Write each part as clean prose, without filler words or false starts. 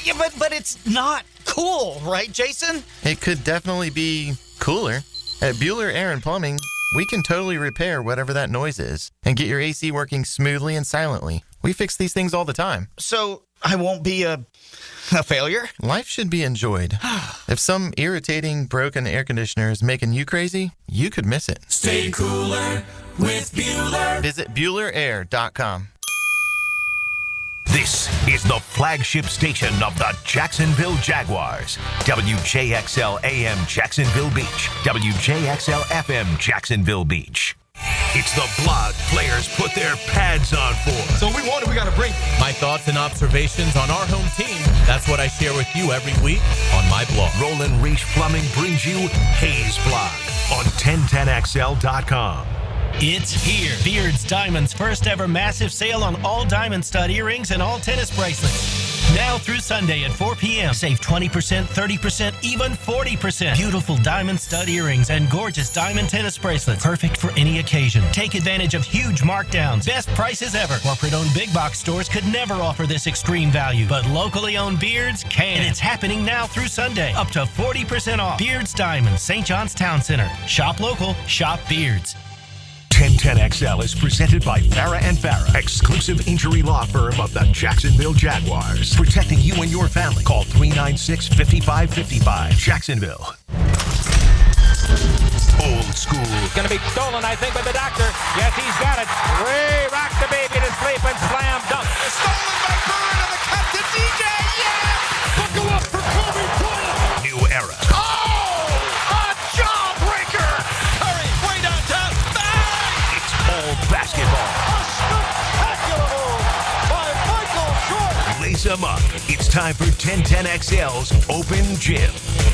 Yeah, but it's not cool, right, Jason? It could definitely be cooler. At Bueller Air and Plumbing, we can totally repair whatever that noise is and get your AC working smoothly and silently. We fix these things all the time. So I won't be a failure? Life should be enjoyed. If some irritating, broken air conditioner is making you crazy, you could miss it. Stay cooler with Bueller. Visit BuellerAir.com. This is the flagship station of the Jacksonville Jaguars. WJXL AM Jacksonville Beach. WJXL FM Jacksonville Beach. It's the blog players put their pads on for. So we got to bring my thoughts and observations on our home team. That's what I share with you every week on my blog. Roland Reach Plumbing brings you Hayes Blog on 1010XL.com. It's here. Beard's Diamonds' first ever massive sale on all diamond stud earrings and all tennis bracelets. Now through Sunday at 4 p.m. Save 20%, 30%, even 40%. Beautiful diamond stud earrings and gorgeous diamond tennis bracelets. Perfect for any occasion. Take advantage of huge markdowns. Best prices ever. Corporate-owned big box stores could never offer this extreme value, but locally owned Beards can. And it's happening now through Sunday. Up to 40% off. Beard's Diamonds, St. John's Town Center. Shop local. Shop Beards. 1010XL is presented by Farah & Farah, exclusive injury law firm of the Jacksonville Jaguars. Protecting you and your family. Call 396-5555. Jacksonville. Old school. It's going to be stolen, I think, by the doctor. Yes, he's got it. Ray rocked the baby to sleep and slam dunk. Stolen by Bird and the cut to DJ. Yeah! Buckle up for Kobe Bryant. New era. Oh! A jawbreaker! Curry, way downtown. Bang! It's all basketball. A spectacular move by Michael Jordan. Lace them up. It's time for 1010XL's Open Gym.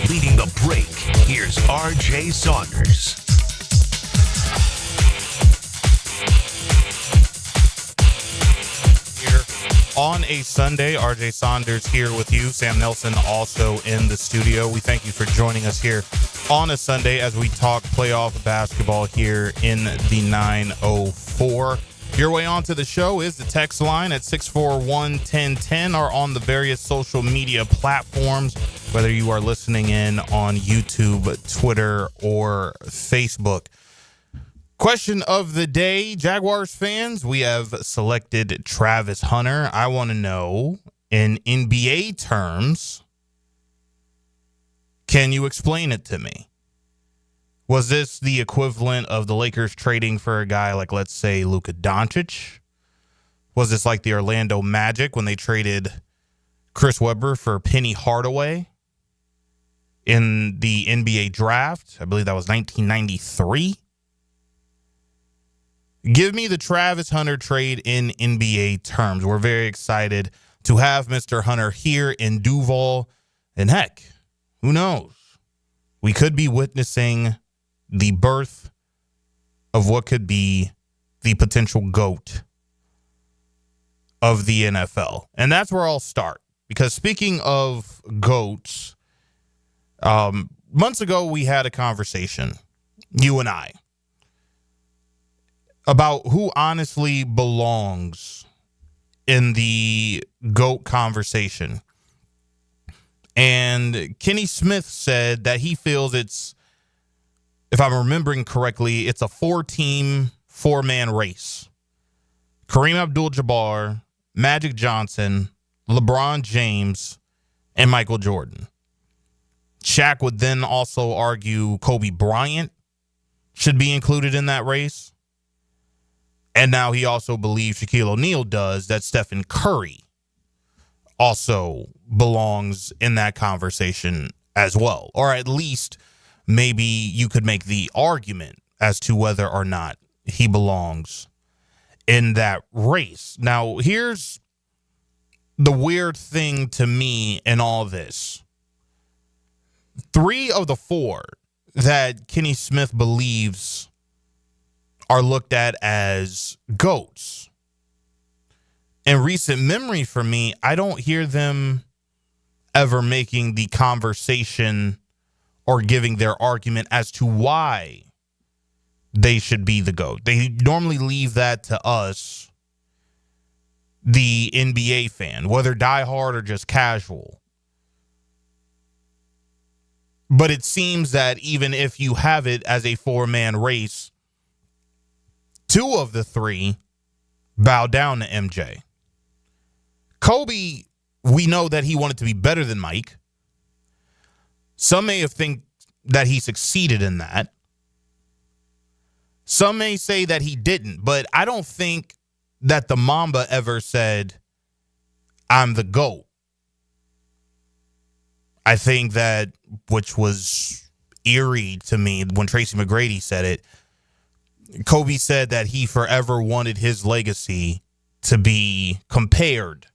Leading the break, here's RJ Saunders. On a Sunday, RJ Saunders here with you. Sam Nelson also in the studio. We thank you for joining us here on a Sunday as we talk playoff basketball here in the 904. Your way onto the show is the text line at 641-1010 or on the various social media platforms, whether you are listening in on YouTube, Twitter, or Facebook. Question of the day, Jaguars fans, we have selected Travis Hunter. I want to know, in NBA terms, can you explain it to me? Was this the equivalent of the Lakers trading for a guy like, let's say, Luka Doncic? Was this like the Orlando Magic when they traded Chris Webber for Penny Hardaway in the NBA draft? I believe that was 1993. Give me the Travis Hunter trade in NBA terms. We're very excited to have Mr. Hunter here in Duval. And heck, who knows? We could be witnessing the birth of what could be the potential GOAT of the NFL. And that's where I'll start. Because speaking of GOATs, months ago we had a conversation, you and I, about who honestly belongs in the GOAT conversation. And Kenny Smith said that he feels it's, if I'm remembering correctly, it's a four-man race. Kareem Abdul-Jabbar, Magic Johnson, LeBron James, and Michael Jordan. Shaq would then also argue Kobe Bryant should be included in that race. And now he also believes, Shaquille O'Neal does, that Stephen Curry also belongs in that conversation as well. Or at least maybe you could make the argument as to whether or not he belongs in that race. Now, here's the weird thing to me in all this. 3 of the 4 that Kenny Smith believes are looked at as GOATs. In recent memory for me, I don't hear them ever making the conversation or giving their argument as to why they should be the GOAT. They normally leave that to us, the NBA fan, whether diehard or just casual. But it seems that even if you have it as a four-man race, two of the three bow down to MJ. Kobe, we know that he wanted to be better than Mike. Some may have think that he succeeded in that. Some may say that he didn't, but I don't think that the Mamba ever said, I'm the GOAT. I think that, which was eerie to me when Tracy McGrady said it, Kobe said that he forever wanted his legacy to be compared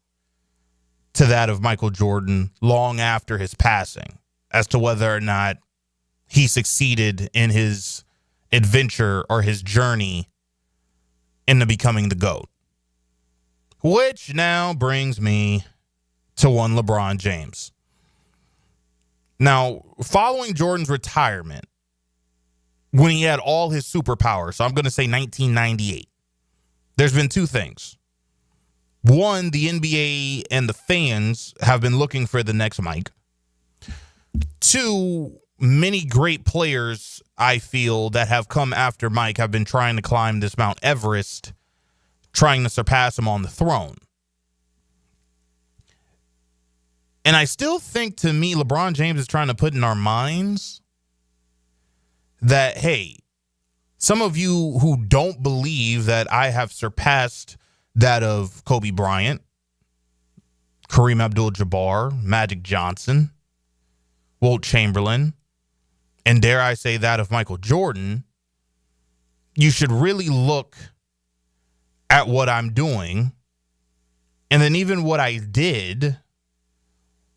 to that of Michael Jordan long after his passing, as to whether or not he succeeded in his adventure or his journey into becoming the GOAT. Which now brings me to one LeBron James. Now, following Jordan's retirement, when he had all his superpowers, so I'm going to say 1998, there's been two things. One, the NBA and the fans have been looking for the next Mike. Two, many great players, I feel, that have come after Mike have been trying to climb this Mount Everest, trying to surpass him on the throne. And I still think, to me, LeBron James is trying to put in our minds that, hey, some of you who don't believe that I have surpassed that of Kobe Bryant, Kareem Abdul-Jabbar, Magic Johnson, Wilt Chamberlain, and dare I say that of Michael Jordan, you should really look at what I'm doing, and then even what I did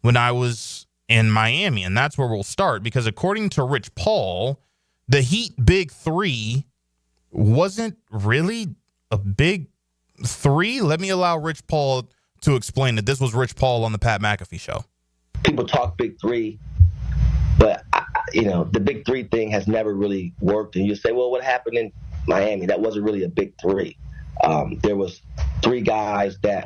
when I was in Miami. And that's where we'll start, because according to Rich Paul, the Heat big three wasn't really a big three. Let me allow Rich Paul to explain it. This was Rich Paul on the Pat McAfee show. People talk big three, but the big three thing has never really worked. And you say, well, what happened in Miami? That wasn't really a big three. There was three guys that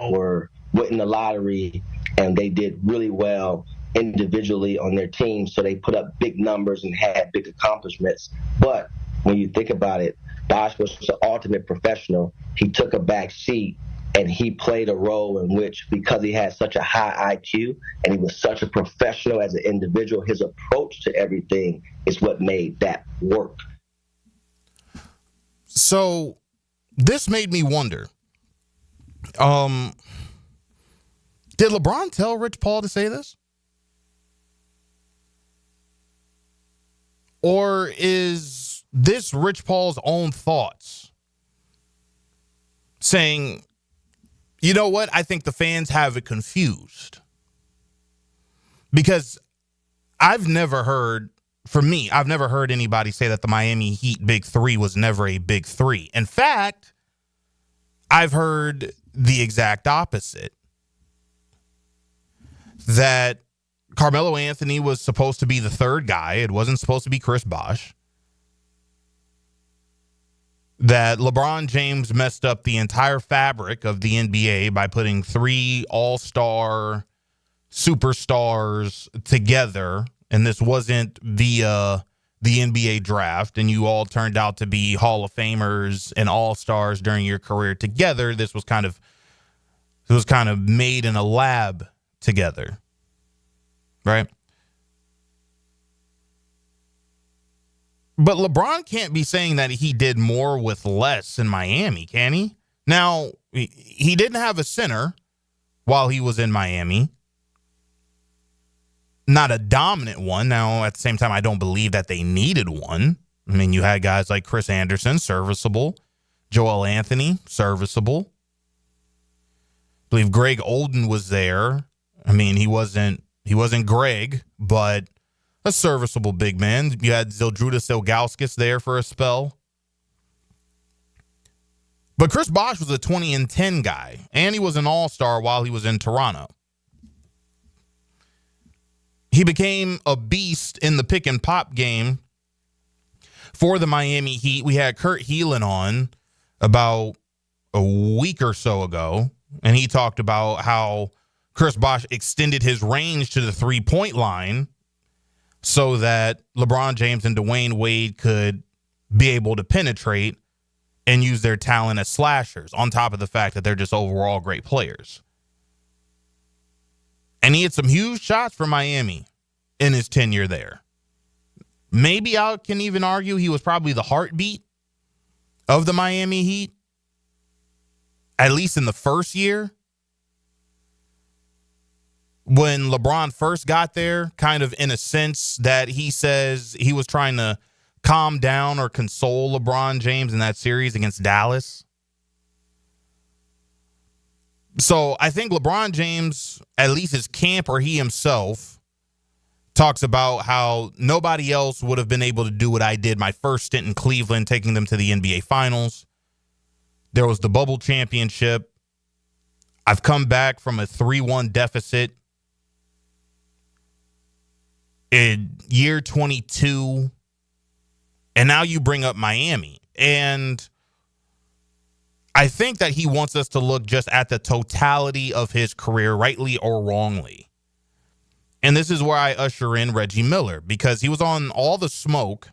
went in the lottery, and they did really well individually on their team, so they put up big numbers and had big accomplishments. But when you think about it, Bosh was the ultimate professional. He took a back seat, and he played a role in which, because he had such a high IQ and he was such a professional as an individual, his approach to everything is what made that work. So this made me wonder, did LeBron tell Rich Paul to say this? Or is this Rich Paul's own thoughts saying, you know what, I think the fans have it confused? Because I've never heard anybody say that the Miami Heat big three was never a big three. In fact, I've heard the exact opposite. That Carmelo Anthony was supposed to be the third guy. It wasn't supposed to be Chris Bosh. That LeBron James messed up the entire fabric of the NBA by putting three all-star superstars together, and this wasn't via the NBA draft, and you all turned out to be Hall of Famers and all-stars during your career together. This was kind of made in a lab together, right? But LeBron can't be saying that he did more with less in Miami, can he? Now, he didn't have a center while he was in Miami. Not a dominant one. Now, at the same time, I don't believe that they needed one. I mean, you had guys like Chris Anderson, serviceable. Joel Anthony, serviceable. I believe Greg Oden was there. I mean, he wasn't Greg, but a serviceable big man. You had Zildrudas Ilgauskas there for a spell. But Chris Bosh was a 20-10 guy, and he was an all-star while he was in Toronto. He became a beast in the pick and pop game for the Miami Heat. We had Kurt Heelan on about a week or so ago, and he talked about how Chris Bosh extended his range to the three-point line so that LeBron James and Dwayne Wade could be able to penetrate and use their talent as slashers, on top of the fact that they're just overall great players. And he had some huge shots for Miami in his tenure there. Maybe I can even argue he was probably the heartbeat of the Miami Heat, at least in the first year. When LeBron first got there, kind of in a sense that he says he was trying to calm down or console LeBron James in that series against Dallas. So I think LeBron James, at least his camp or he himself, talks about how nobody else would have been able to do what I did my first stint in Cleveland, taking them to the NBA Finals. There was the bubble championship. I've come back from a 3-1 deficit in year 22. And now you bring up Miami. And I think that he wants us to look just at the totality of his career, rightly or wrongly. And this is where I usher in Reggie Miller, because he was on All the Smoke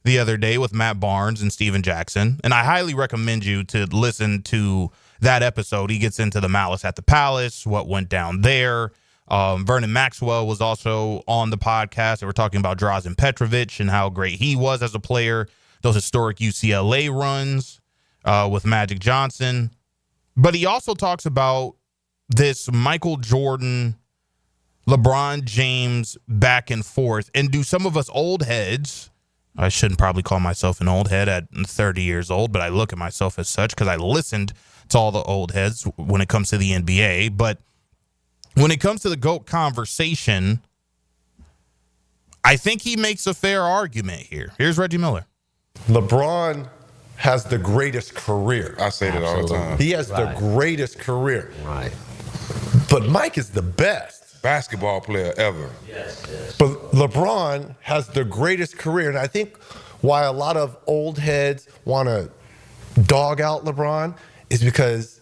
the other day with Matt Barnes and Steven Jackson. And I highly recommend you to listen to that episode. He gets into the malice at the Palace, what went down there. Vernon Maxwell was also on the podcast. They were talking about Drazen Petrovic and how great he was as a player. Those historic UCLA runs with Magic Johnson. But he also talks about this Michael Jordan, LeBron James back and forth. And do some of us old heads, I shouldn't probably call myself an old head at 30 years old, but I look at myself as such because I listened to all the old heads when it comes to the NBA. But when it comes to the GOAT conversation, I think he makes a fair argument here. Here's Reggie Miller. LeBron has the greatest career. I say that all the time. He has the greatest career. Right. But Mike is the best Basketball player ever. But LeBron has the greatest career. And I think why a lot of old heads want to dog out LeBron is because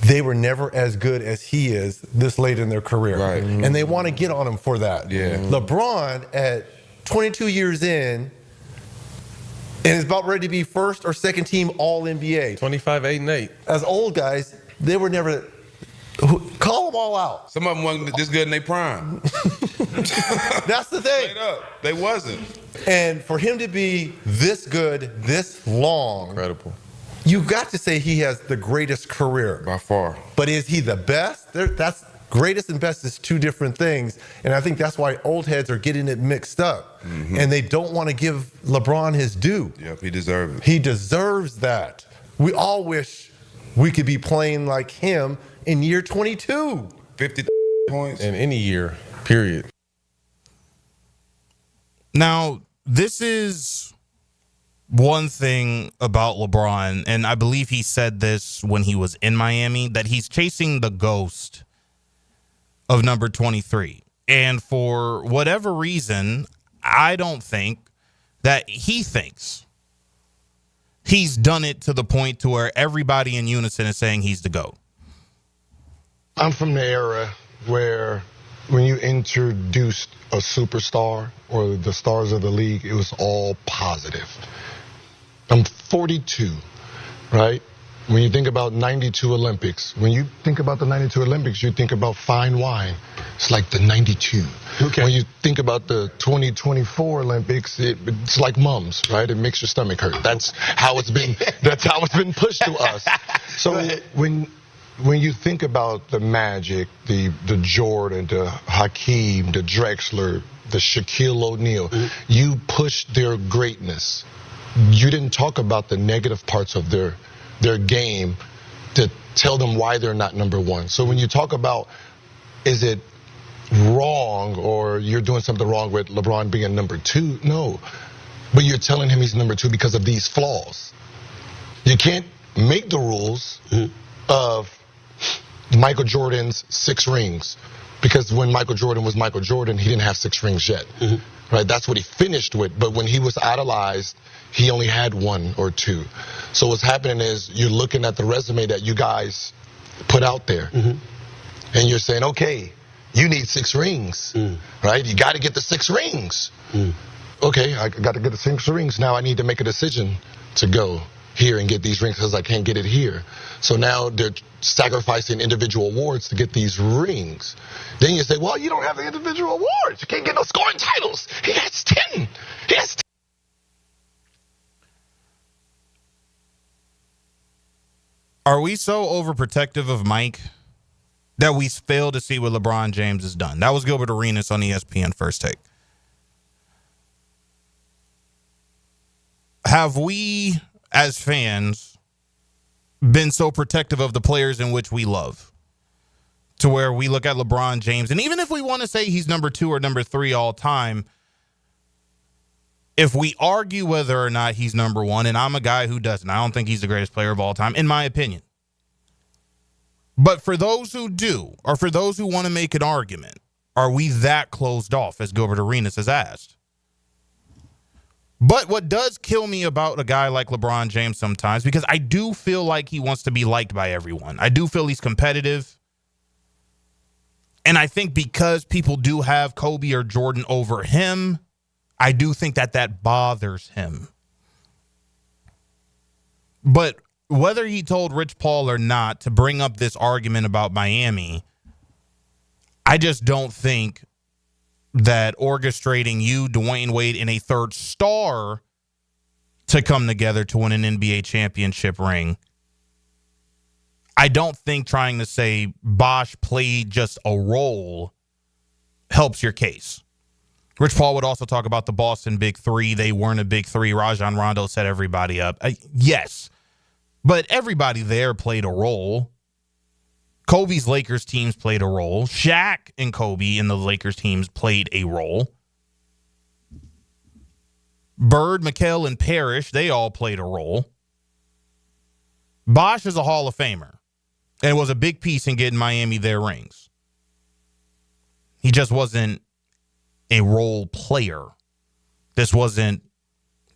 they were never as good as he is this late in their career. Right. And they want to get on him for that. Yeah. LeBron, at 22 years in, and is about ready to be first or second team All-NBA. 25, 8, and 8. As old guys, they were never... Call them all out. Some of them wasn't this good in their prime. That's the thing. Straight up. They wasn't. And for him to be this good, this long... Incredible. You got to say he has the greatest career. By far. But is he the best? That's greatest and best is two different things. And I think that's why old heads are getting it mixed up. Mm-hmm. And they don't want to give LeBron his due. Yep, he deserves it. He deserves that. We all wish we could be playing like him in year 22. 50 points. In any year, period. Now, this is one thing about LeBron, and I believe he said this when he was in Miami, that he's chasing the ghost of number 23. And for whatever reason, I don't think that he thinks he's done it to the point to where everybody in unison is saying he's the GOAT. I'm from the era where when you introduced a superstar or the stars of the league, it was all positive. I'm 42, right? When you think about 92 Olympics, when you think about the 92 Olympics, you think about fine wine. It's like the 92. Okay. When you think about the 2024 Olympics, it's like mums, right? It makes your stomach hurt. That's how it's been. That's how it's been pushed to us. So when you think about the Magic, the Jordan, the Hakeem, the Drexler, the Shaquille O'Neal, you pushed their greatness. You didn't talk about the negative parts of their game to tell them why they're not number one. So when you talk about, is it wrong or you're doing something wrong with LeBron being number two? No. But you're telling him he's number two because of these flaws. You can't make the rules of Michael Jordan's 6 rings, because when Michael Jordan was Michael Jordan, he didn't have 6 rings yet. Right? That's what he finished with. But when he was idolized, he only had 1 or 2. So what's happening is you're looking at the resume that you guys put out there, and you're saying, okay, you need 6 rings, right? You got to get the 6 rings. Okay, I got to get the 6 rings. Now I need to make a decision to go here and get these rings because I can't get it here. So now they're sacrificing individual awards to get these rings. Then you say, well, you don't have the individual awards. You can't get no scoring titles. He has 10. He has 10. Are we so overprotective of Mike that we fail to see what LeBron James has done? That was Gilbert Arenas on ESPN First Take. Have we, as fans, been so protective of the players in which we love to where we look at LeBron James, and even if we want to say he's number 2 or number 3 all time, if we argue whether or not he's number 1, and I'm a guy who doesn't, I don't think he's the greatest player of all time, in my opinion. But for those who do, or for those who want to make an argument, are we that closed off, as Gilbert Arenas has asked? But what does kill me about a guy like LeBron James sometimes, because I do feel like he wants to be liked by everyone. I do feel he's competitive. And I think because people do have Kobe or Jordan over him, I do think that bothers him. But whether he told Rich Paul or not to bring up this argument about Miami, I just don't think that orchestrating you, Dwayne Wade, and a third star to come together to win an NBA championship ring, I don't think trying to say Bosh played just a role helps your case. Rich Paul would also talk about the Boston Big Three. They weren't a Big Three. Rajon Rondo set everybody up. Yes, but everybody there played a role. Kobe's Lakers teams played a role. Shaq and Kobe in the Lakers teams played a role. Bird, McHale, and Parrish, they all played a role. Bosh is a Hall of Famer and was a big piece in getting Miami their rings. He just wasn't a role player. This wasn't,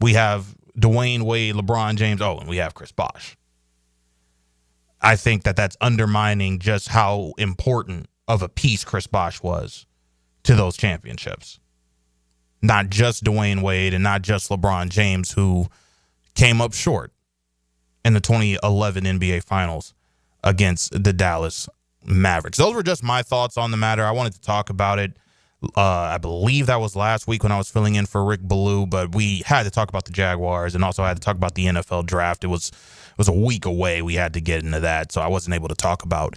we have Dwayne Wade, LeBron James, and we have Chris Bosh. I think that's undermining just how important of a piece Chris Bosh was to those championships. Not just Dwayne Wade and not just LeBron James, who came up short in the 2011 NBA Finals against the Dallas Mavericks. Those were just my thoughts on the matter. I wanted to talk about it. I believe that was last week when I was filling in for Rick Ballou, but we had to talk about the Jaguars and also had to talk about the NFL draft. It was a week away. We had to get into that, so I wasn't able to talk about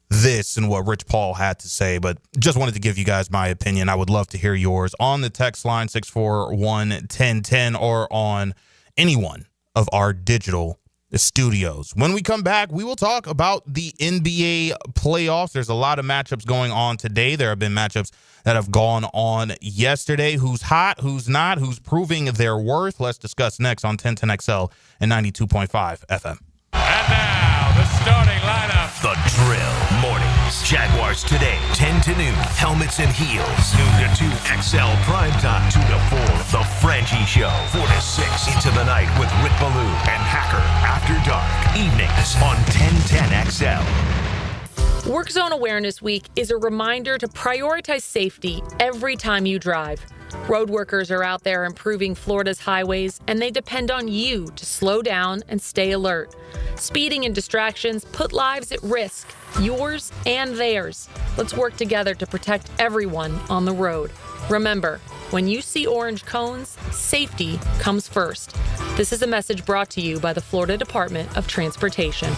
this and what Rich Paul had to say, but just wanted to give you guys my opinion. I would love to hear yours on the text line 641-1010 or on any one of our digital studios. When we come back, we will talk about the NBA playoffs. There's a lot of matchups going on today. There have been matchups that have gone on yesterday. Who's hot, who's not, who's proving their worth? Let's discuss next on 1010XL and 92.5 FM. And now, the starting lineup. The Drill Mornings. Jaguars today, 10 to noon. Helmets and heels. Noon to 2. XL Primetime. 2 to 4. The Frangie Show. 4 to 6. Into the night with Rick Ballou and Hacker After Dark. Evenings on 1010XL. Work Zone Awareness Week is a reminder to prioritize safety every time you drive. Road workers are out there improving Florida's highways, and they depend on you to slow down and stay alert. Speeding and distractions put lives at risk, yours and theirs. Let's work together to protect everyone on the road. Remember, when you see orange cones, safety comes first. This is a message brought to you by the Florida Department of Transportation.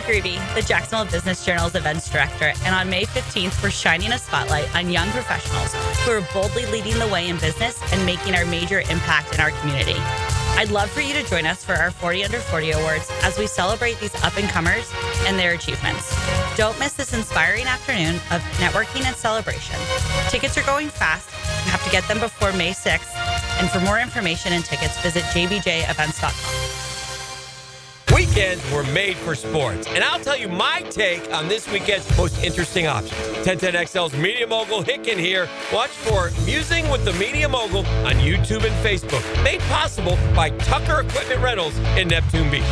Groovy, the Jacksonville Business Journal's events director, and on May 15th, we're shining a spotlight on young professionals who are boldly leading the way in business and making our major impact in our community. I'd love for you to join us for our 40 Under 40 Awards as we celebrate these up-and-comers and their achievements. Don't miss this inspiring afternoon of networking and celebration. Tickets are going fast. You have to get them before May 6th. And for more information and tickets, visit jbjevents.com. Weekends were made for sports, and I'll tell you my take on this weekend's most interesting options. 1010XL's Media Mogul Hicken here. Watch for Musing with the Media Mogul on YouTube and Facebook. Made possible by Tucker Equipment Rentals in Neptune Beach.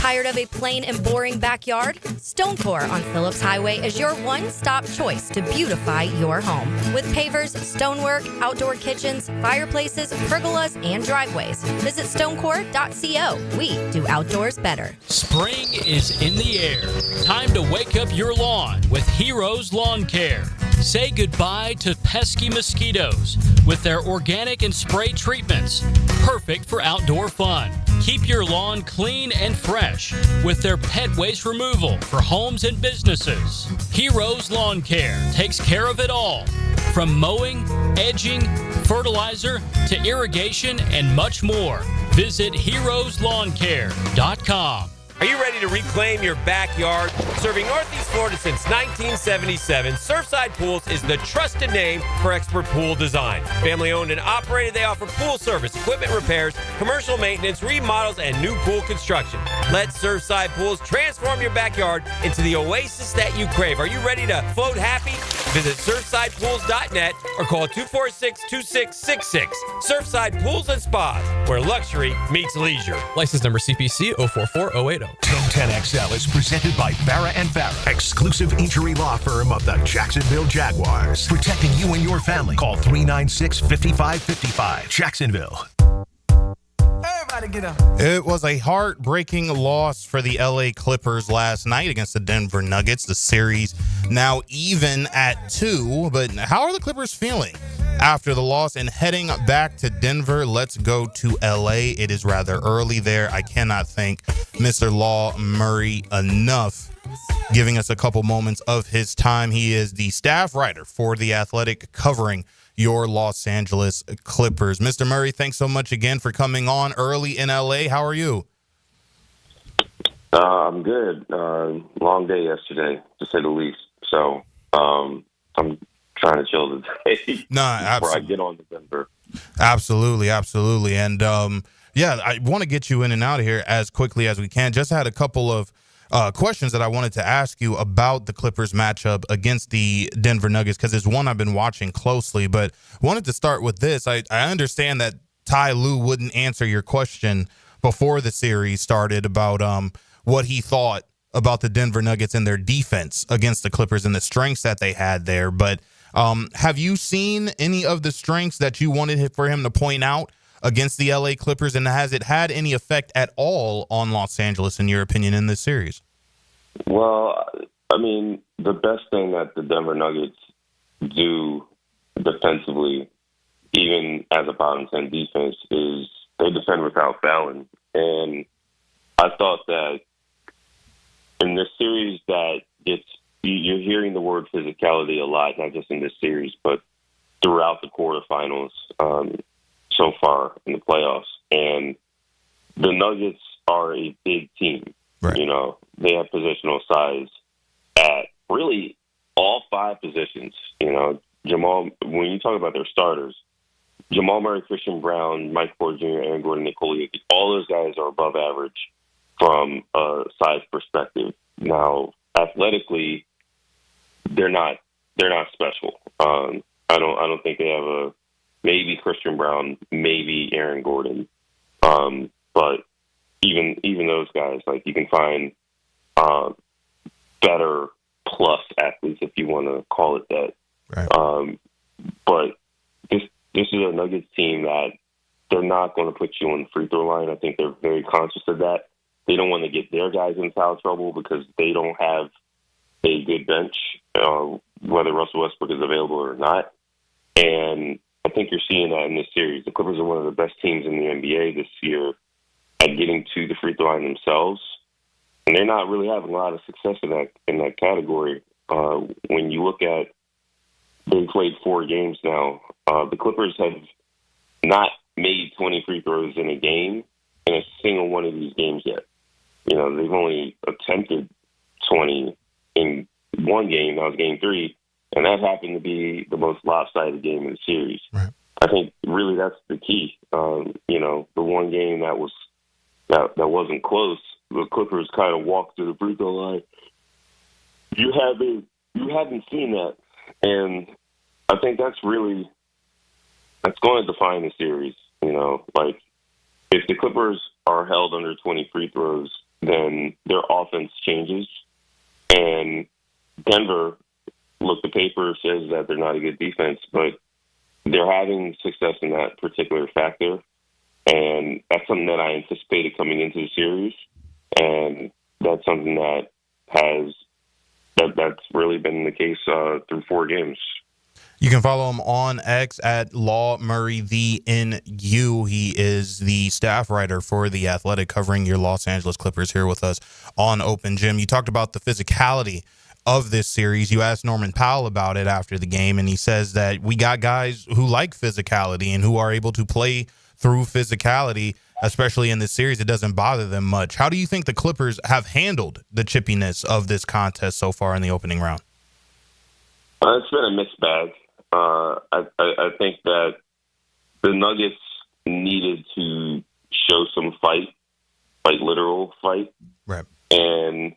Tired of a plain and boring backyard? Stonecore on Phillips Highway is your one-stop choice to beautify your home. With pavers, stonework, outdoor kitchens, fireplaces, pergolas, and driveways. Visit stonecore.co. We do outdoors better. Spring is in the air. Time to wake up your lawn with Heroes Lawn Care. Say goodbye to pesky mosquitoes with their organic and spray treatments. Perfect for outdoor fun. Keep your lawn clean and fresh with their pet waste removal for homes and businesses. Heroes Lawn Care takes care of it all. From mowing, edging, fertilizer, to irrigation, and much more. Visit heroeslawncare.com. Are you ready to reclaim your backyard? Serving Northeast Florida since 1977, Surfside Pools is the trusted name for expert pool design. Family owned and operated, they offer pool service, equipment repairs, commercial maintenance, remodels, and new pool construction. Let Surfside Pools transform your backyard into the oasis that you crave. Are you ready to float happy? Visit surfsidepools.net or call 246-2666. Surfside Pools and Spas, where luxury meets leisure. License number CPC 044080. Toe 10XL is presented by Farah and Farah, exclusive injury law firm of the Jacksonville Jaguars. Protecting you and your family. Call 396-5555. Jacksonville. Everybody get up. It was a heartbreaking loss for the LA Clippers last night against the Denver Nuggets. The series now even at 2. But how are the Clippers feeling after the loss and heading back to Denver? Let's go to LA. It is rather early there. I cannot thank Mr. Law Murray enough, giving us a couple moments of his time. He is the staff writer for The Athletic, covering your Los Angeles Clippers. Mr. Murray, thanks so much again for coming on early in LA. How are you? I'm good. Long day yesterday, to say the least. So I'm trying to chill today before I get on to Denver. Absolutely. And I want to get you in and out of here as quickly as we can. Just had a couple of questions that I wanted to ask you about the Clippers matchup against the Denver Nuggets, because it's one I've been watching closely, but wanted to start with this. I understand that Ty Lue wouldn't answer your question before the series started about what he thought about the Denver Nuggets and their defense against the Clippers and the strengths that they had there. But have you seen any of the strengths that you wanted for him to point out against the LA Clippers, and has it had any effect at all on Los Angeles, in your opinion, in this series? Well, I mean, the best thing that the Denver Nuggets do defensively, even as a bottom 10 defense, is they defend without fouling. And I thought that in this series that you're hearing the word physicality a lot, not just in this series, but throughout the quarterfinals so far in the playoffs. And the Nuggets are a big team. Right. You know, they have positional size at really all 5 positions. You know, when you talk about their starters, Jamal Murray, Christian Brown, Mike Porter Jr., Aaron Gordon, Nikola Jokic, all those guys are above average from a size perspective. Now, athletically, they're not special. I don't think they have maybe Christian Brown, maybe Aaron Gordon, but even those guys, like, you can find better plus athletes, if you want to call it that. Right. But this is a Nuggets team that they're not going to put you on the free throw line. I think they're very conscious of that. They don't want to get their guys in foul trouble because they don't have a good bench, whether Russell Westbrook is available or not. And I think you're seeing that in this series. The Clippers are one of the best teams in the NBA this year at getting to the free throw line themselves, and they're not really having a lot of success in that category. When you look at, they played 4 games now. The Clippers have not made 20 free throws in a game in a single one of these games yet. You know, they've only attempted 20 in one game. That was Game 3, and that happened to be the most lopsided game in the series. Right. I think really that's the key. You know, the one game that wasn't close, the Clippers kind of walked through the free throw line. You haven't seen that, and I think that's going to define the series. You know, like, if the Clippers are held under 20 free throws then their offense changes. And Denver, look, the paper says that they're not a good defense, but they're having success in that particular factor. And that's something that I anticipated coming into the series. And that's something that's really been the case through 4 games. You can follow him on X at LawMurrayTheNU. He is the staff writer for The Athletic, covering your Los Angeles Clippers, here with us on Open Gym. You talked about the physicality of this series. You asked Norman Powell about it after the game, and he says that we got guys who like physicality and who are able to play through physicality, especially in this series. It doesn't bother them much. How do you think the Clippers have handled the chippiness of this contest so far in the opening round? It's been a mixed bag. I think that the Nuggets needed to show some fight, like literal fight. Right. And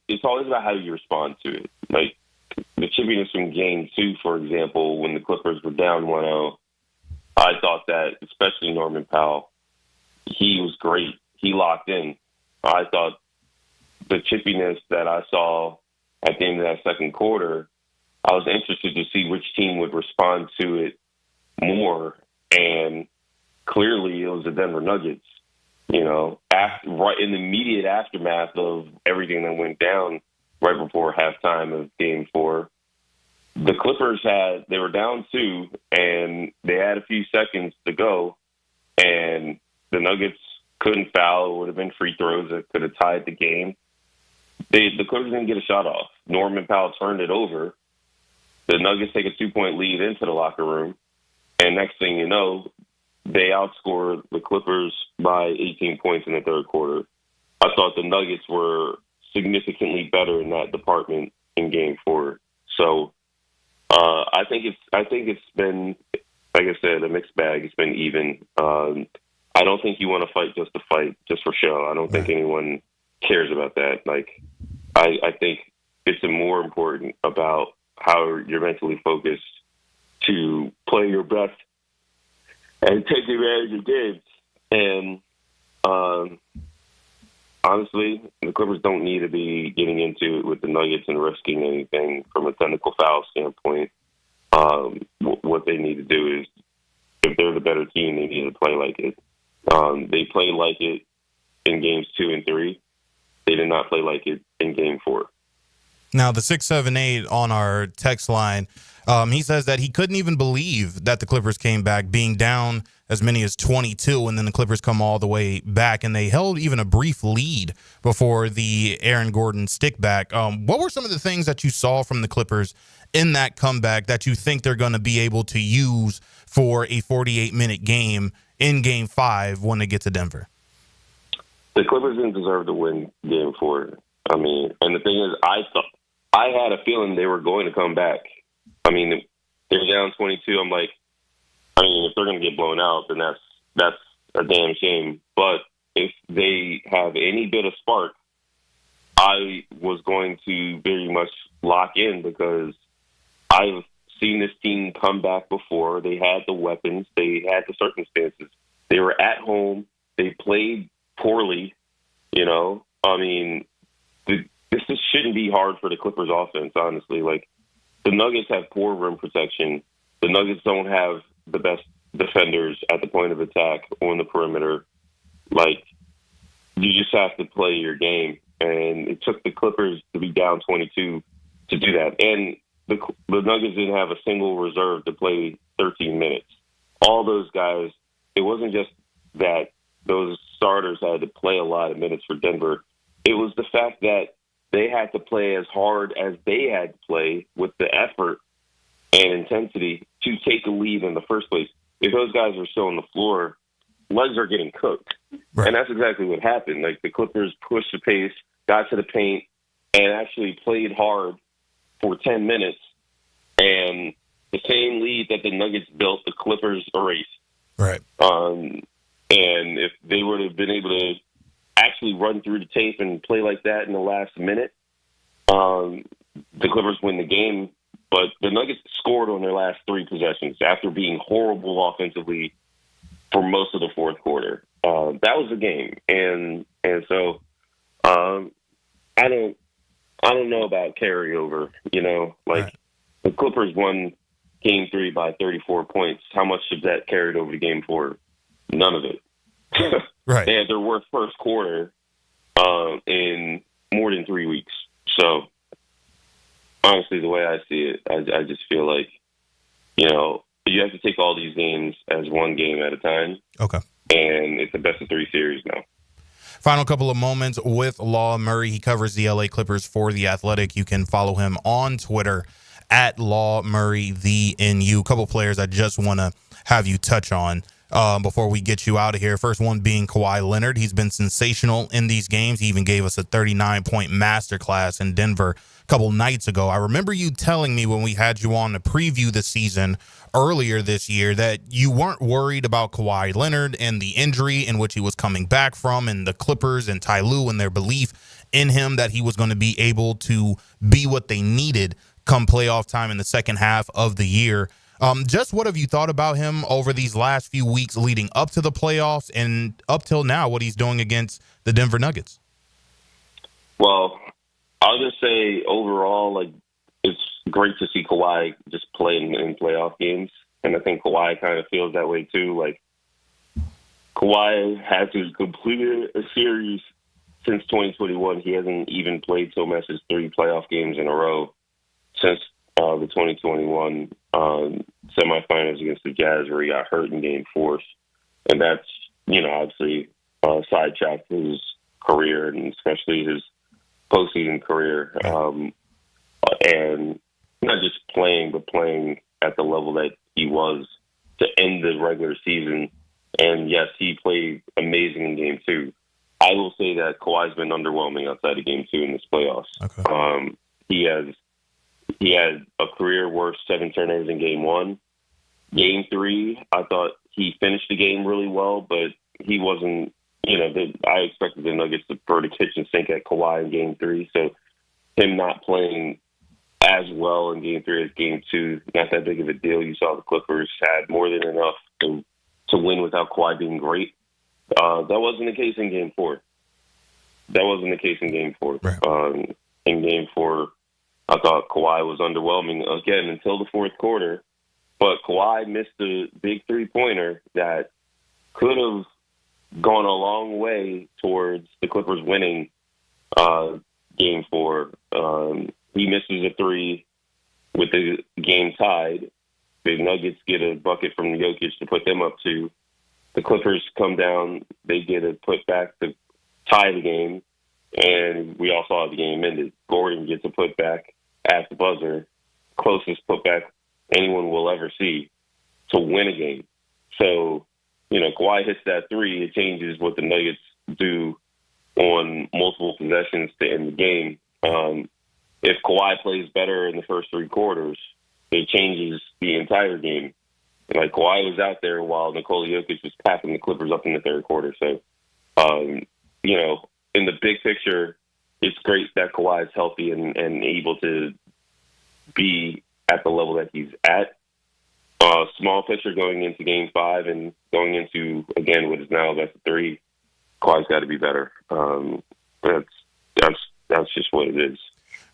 it's always about how you respond to it. Like the chippiness from game 2, for example, when the Clippers were down 1-0, I thought that, especially Norman Powell, he was great. He locked in. I thought the chippiness that I saw at the end of that second quarter, I was interested to see which team would respond to it more. And clearly it was the Denver Nuggets. You know, right in the immediate aftermath of everything that went down right before halftime of Game 4, the Clippers they were down 2, and they had a few seconds to go, and the Nuggets couldn't foul. It would have been free throws that could have tied the game. The Clippers didn't get a shot off. Norman Powell turned it over. The Nuggets take a 2-point lead into the locker room, and next thing you know, they outscored the Clippers by 18 points in the third quarter. I thought the Nuggets were significantly better in that department in Game 4. So I think it's been, like I said, a mixed bag. It's been even. I don't think you want to fight just to fight, just for show. I don't think anyone cares about that. Like, I think it's more important about how you're mentally focused to play your best and take advantage of games. And honestly, the Clippers don't need to be getting into it with the Nuggets and risking anything from a technical foul standpoint. What they need to do is, if they're the better team, they need to play like it. They played like it in games 2 and 3. They did not play like it in Game 4. Now, the 678 on our text line, he says that he couldn't even believe that the Clippers came back, being down as many as 22, and then the Clippers come all the way back, and they held even a brief lead before the Aaron Gordon stick back. What were some of the things that you saw from the Clippers in that comeback that you think they're going to be able to use for a 48-minute game in Game 5 when they get to Denver? The Clippers didn't deserve to win Game 4. I mean, and the thing is, I had a feeling they were going to come back. I mean, they're down 22. I'm like, I mean, if they're going to get blown out, then that's a damn shame. But if they have any bit of spark, I was going to very much lock in, because I've seen this team come back before. They had the weapons. They had the circumstances. They were at home. They played poorly, you know. I mean, this shouldn't be hard for the Clippers offense, honestly. Like, the Nuggets have poor rim protection. The Nuggets don't have the best defenders at the point of attack on the perimeter. Like, you just have to play your game. And it took the Clippers to be down 22 to do that. And the Nuggets didn't have a single reserve to play 13 minutes. All those guys, it wasn't just that those starters had to play a lot of minutes for Denver. It was the fact that they had to play as hard as they had to play, with the effort and intensity, to take a lead in the first place. If those guys are still on the floor, legs are getting cooked. Right. And that's exactly what happened. Like, the Clippers pushed the pace, got to the paint, and actually played hard for 10 minutes. And the same lead that the Nuggets built, the Clippers erased. Right. And if they would have been able to actually run through the tape and play like that in the last minute, the Clippers win the game. But the Nuggets scored on their last 3 possessions after being horrible offensively for most of the fourth quarter. that was the game, and so I don't know about carryover. The Clippers won Game 3 by 34 points. How much of that carried over to Game 4? None of it. Right. They had their worst first quarter in more than 3 weeks. So, honestly, the way I see it, I just feel like, you have to take all these games as one game at a time. Okay. And it's a best-of-3 series now. Final couple of moments with Law Murray. He covers the LA Clippers for The Athletic. You can follow him on Twitter at Law Murray, the NU. Couple players I just want to have you touch on before we get you out of here. First one being Kawhi Leonard. He's been sensational in these games. He even gave us a 39-point masterclass in Denver a couple nights ago. I remember you telling me when we had you on to preview the season earlier this year that you weren't worried about Kawhi Leonard and the injury in which he was coming back from, and the Clippers and Ty Lue and their belief in him that he was going to be able to be what they needed come playoff time in the second half of the year. Just what have you thought about him over these last few weeks leading up to the playoffs and up till now, what he's doing against the Denver Nuggets? Well, I'll just say overall, it's great to see Kawhi just play in playoff games. And I think Kawhi kind of feels that way too. Kawhi hasn't completed a series since 2021. He hasn't even played so much as 3 playoff games in a row since the 2021 semifinals against the Jazz, where he got hurt in Game 4. And that's, obviously sidetracked his career, and especially his postseason career. And not just playing, but playing at the level that he was to end the regular season. And yes, he played amazing in Game 2. I will say that Kawhi's been underwhelming outside of Game 2 in this playoffs. Okay. He had a career worst 7 turnovers in Game 1. Game 3, I thought he finished the game really well, but he wasn't. I expected the Nuggets to throw the kitchen sink at Kawhi in Game 3. So him not playing as well in Game 3 as Game 2, not that big of a deal. You saw the Clippers had more than enough to win without Kawhi being great. That wasn't the case in Game 4. Right. In Game 4, I thought Kawhi was underwhelming again until the fourth quarter. But Kawhi missed a big 3-pointer that could have gone a long way towards the Clippers winning Game 4. He misses a 3 with the game tied. The Nuggets get a bucket from Jokic to put them up 2. The Clippers come down. They get a putback to tie the game. And we all saw how the game ended. Gordon gets a putback at the buzzer. Closest putback anyone will ever see to win a game. So, Kawhi hits that 3. It changes what the Nuggets do on multiple possessions to end the game. If Kawhi plays better in the first 3 quarters, it changes the entire game. Kawhi was out there while Nikola Jokic was packing the Clippers up in the third quarter. So, in the big picture, it's great that Kawhi is healthy and able to be at the level that he's at. Small picture going into Game 5 and going into, again, what is now a best of 3, Kawhi's got to be better. That's just what it is.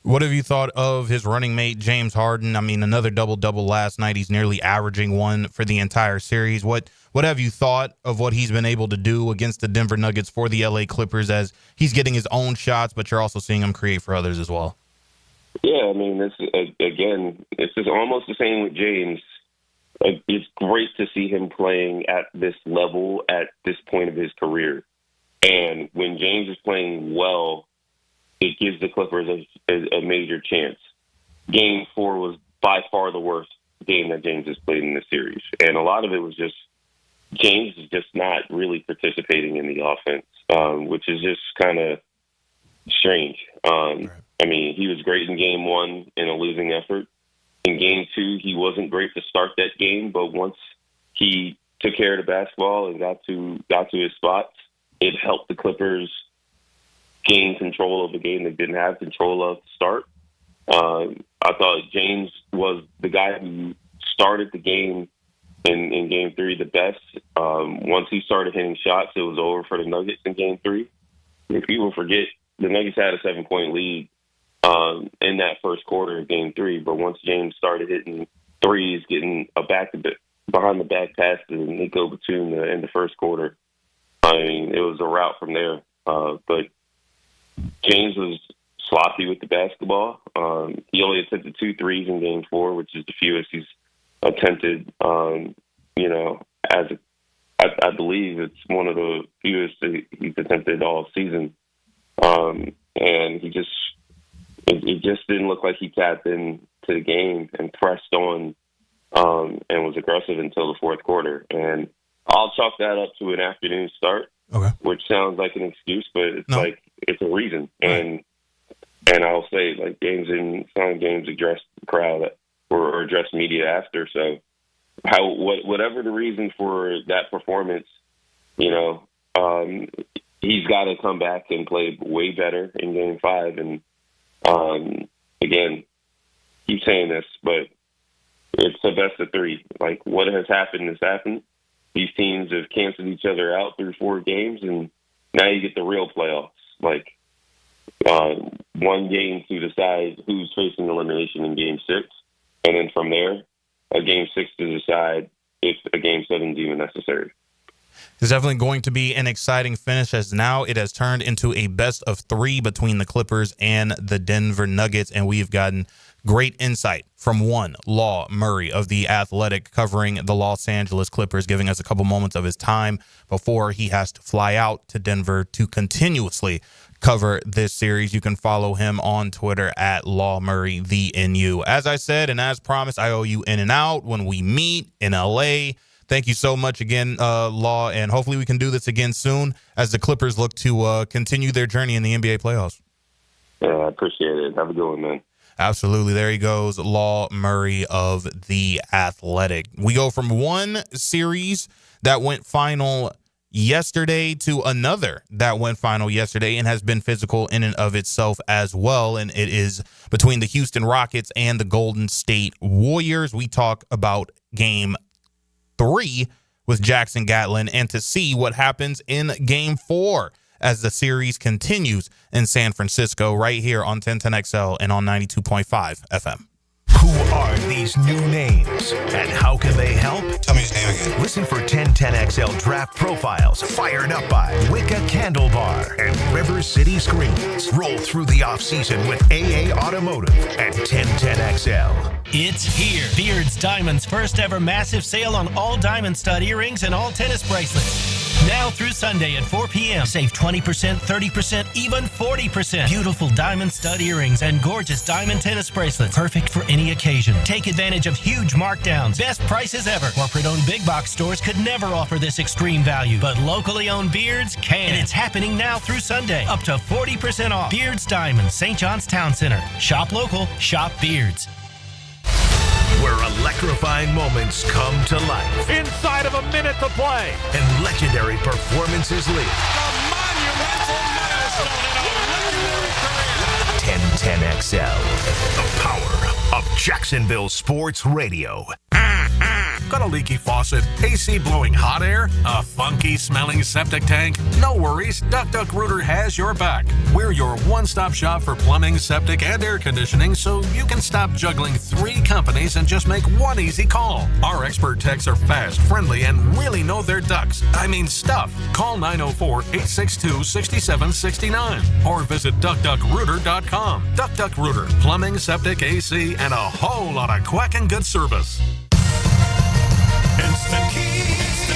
What have you thought of his running mate, James Harden? I mean, another double-double last night. He's nearly averaging 1 for the entire series. What have you thought of what he's been able to do against the Denver Nuggets for the LA Clippers as he's getting his own shots, but you're also seeing him create for others as well? Yeah, I mean, it's just almost the same with James. It's great to see him playing at this level at this point of his career. And when James is playing well, it gives the Clippers a major chance. Game 4 was by far the worst game that James has played in this series. And a lot of it was just James is just not really participating in the offense, which is just kind of strange. I mean, he was great in Game 1 in a losing effort. In Game 2, he wasn't great to start that game, but once he took care of the basketball and got to his spots, it helped the Clippers gain control of the game they didn't have control of to start. I thought James was the guy who started the game in Game 3 the best. Once he started hitting shots, it was over for the Nuggets in Game 3. If people forget, the Nuggets had a 7-point lead in that first quarter of Game 3, but once James started hitting threes, getting a behind the back pass to Nico Batum in the first quarter, I mean, it was a rout from there. But James was sloppy with the basketball. He only attempted 2 threes in Game 4, which is the fewest he's attempted. I believe it's one of the fewest that he's attempted all season. And it just didn't look like he tapped into the game and pressed on and was aggressive until the fourth quarter. And I'll chalk that up to an afternoon start, which sounds like an excuse, but it's a reason. And I'll say, like, some games address the crowd or address media after. So whatever the reason for that performance, he's got to come back and play way better in Game 5. And again, keep saying this, but it's the best of 3. Like, what has happened has happened. These teams have canceled each other out through 4 games, and now you get the real playoffs. Like, one game to decide who's facing elimination in Game 6, and then from there, a Game 6 to decide if a Game 7 is even necessary. It's definitely going to be an exciting finish, as now it has turned into a best of 3 between the Clippers and the Denver Nuggets, and we've gotten great insight from one Law Murray of The Athletic, covering the Los Angeles Clippers, giving us a couple moments of his time before he has to fly out to Denver to continuously cover this series. You can follow him on Twitter at Law Murray, the NU. As I said, and as promised, I owe you In and Out when we meet in LA. Thank you so much again, Law, and hopefully we can do this again soon as the Clippers look to continue their journey in the NBA playoffs. Yeah, I appreciate it. Have a good one, man. Absolutely. There he goes, Law Murray of The Athletic. We go from one series that went final yesterday to another that went final yesterday and has been physical in and of itself as well, and it is between the Houston Rockets and the Golden State Warriors. We talk about Game 3 with Jackson Gatlin, and to see what happens in Game 4 as the series continues in San Francisco, right here on 1010XL and on 92.5 FM. Who are these new names and how can they help? Tell me his name again. Listen for 1010XL draft profiles fired up by Wicca Candle Bar and River City Screens. Roll through the offseason with AA Automotive and 1010XL. It's here. Beard's Diamond's first ever massive sale on all diamond stud earrings and all tennis bracelets. Now through Sunday at 4 p.m. Save 20%, 30%, even 40%. Beautiful diamond stud earrings and gorgeous diamond tennis bracelets. Perfect for any occasion. Take advantage of huge markdowns. Best prices ever. Corporate-owned big box stores could never offer this extreme value, but locally owned Beards can. And it's happening now through Sunday. Up to 40% off. Beards Diamond, St. John's Town Center. Shop local. Shop Beards. Where electrifying moments come to life. Inside of a minute to play. And legendary performances live. A monumental milestone in a legendary career. 1010XL. The power of Jacksonville Sports Radio. Got a leaky faucet, AC blowing hot air, a funky smelling septic tank? No worries, Duck Rooter has your back. We're your one-stop shop for plumbing, septic, and air conditioning, so you can stop juggling 3 companies and just make one easy call. Our expert techs are fast, friendly, and really know their ducks. I mean stuff. Call 904-862-6769 or visit duckduckrooter.com. Duck Rooter, plumbing, septic, AC, and a whole lot of quacking good service. Instant Keys.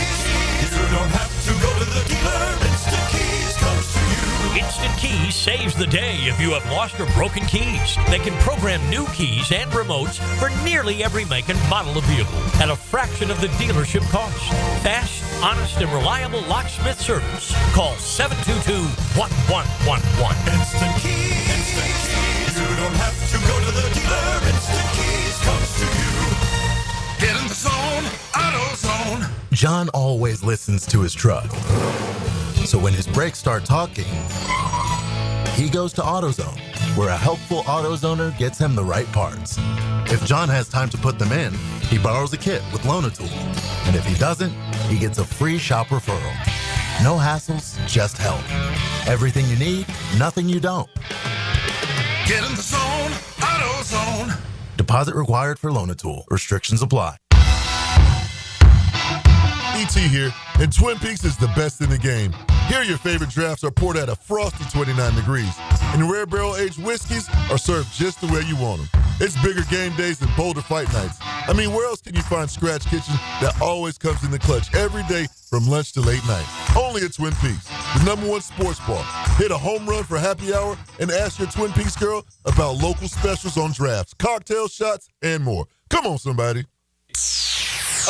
You don't have to go to the dealer. Instant Keys comes to you. Instant Keys saves the day if you have lost or broken keys. They can program new keys and remotes for nearly every make and model of vehicle at a fraction of the dealership cost. Fast, honest, and reliable locksmith service. Call 722-1111. Instant Keys. Instant Keys. You don't have to go to the dealer. Instant Keys comes to you. Get in the zone, AutoZone. John always listens to his truck. So when his brakes start talking, he goes to AutoZone. where a helpful AutoZoner gets him the right parts. If John has time to put them in, he borrows a kit with Loan-A-Tool. And if he doesn't, he gets a free shop referral. No hassles, just help. Everything you need, nothing you don't. Get in the zone, AutoZone. Deposit required for Loan-A-Tool. Restrictions apply. ET here, and Twin Peaks is the best in the game. Here, your favorite drafts are poured at a frosty 29 degrees, and rare barrel-aged whiskeys are served just the way you want them. It's bigger game days and bolder fight nights. I mean, where else can you find Scratch Kitchen that always comes in the clutch every day from lunch to late night? Only at Twin Peaks, the #1 sports bar. Hit a home run for happy hour and ask your Twin Peaks girl about local specials on drafts, cocktail shots, and more. Come on, somebody.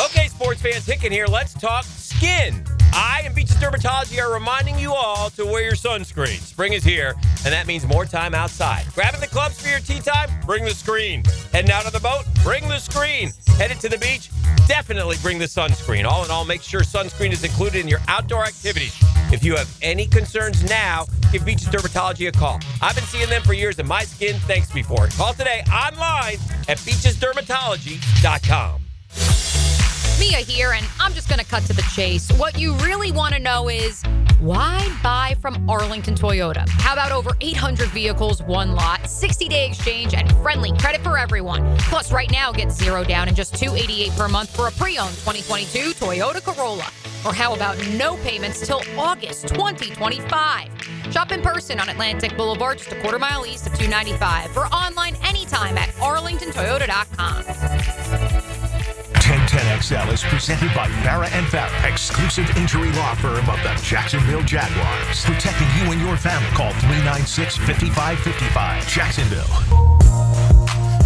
Okay, sports fans, Hicken here. Let's talk skin. I and Beaches Dermatology are reminding you all to wear your sunscreen. Spring is here, and that means more time outside. Grabbing the clubs for your tea time? Bring the screen. Heading out on the boat? Bring the screen. Headed to the beach? Definitely bring the sunscreen. All in all, make sure sunscreen is included in your outdoor activities. If you have any concerns now, give Beaches Dermatology a call. I've been seeing them for years, and my skin thanks me for it. Call today online at beachesdermatology.com. Mia here, and I'm just going to cut to the chase. What you really want to know is, why buy from Arlington Toyota? How about over 800 vehicles, one lot, 60-day exchange, and friendly credit for everyone? Plus, right now, get zero down and just $288 per month for a pre-owned 2022 Toyota Corolla. Or how about no payments till August 2025? Shop in person on Atlantic Boulevard, just a quarter mile east of 295, or online anytime at arlingtontoyota.com. 1010XL is presented by Farah & Farah, exclusive injury law firm of the Jacksonville Jaguars. Protecting you and your family. Call 396-5555. Jacksonville.